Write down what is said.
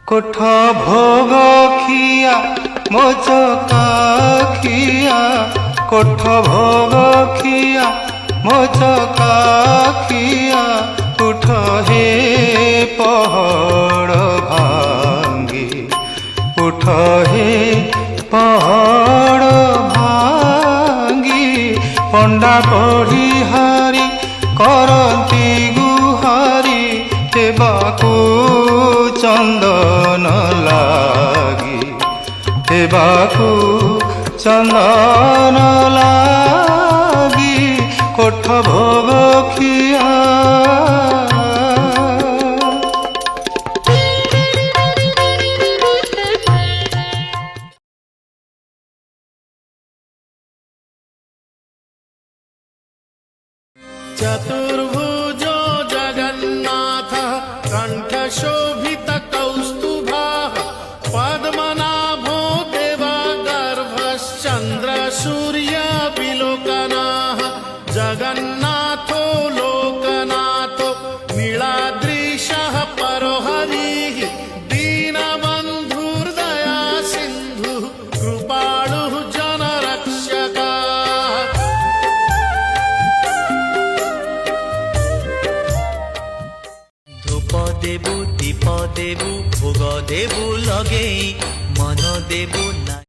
কোঠ ভোগ খিয়া মোচকা খিয়া, কোঠ ভোগ খিয়া মোচকা খিয়া, উঠ হে পহড় ভাঙ্গি, উঠ হে পহড় ভাঙ্গি। পণ্ডা পঢ়ি হারি করন্তি গুহারি, হেবাকু চন্দন লাগি, হেবাকু চন্দন লাগি, কোঠ ভোগ খিয়া। चतुर्भुज जगन्नाथ कंठशोभित कौस्तुभः, पद्मनाभो देवगर्भश्चन्द्र सूर्य विलोकनः, जगन्नाथो लोकनाथो नीलाद्रिशः परोहरिः, दीनबन्धुर्दया सिन्धुः कृपालुः जनरक्षकः। দেবু দীপ দেবু ভোগ দেবু লগে, মন দেবু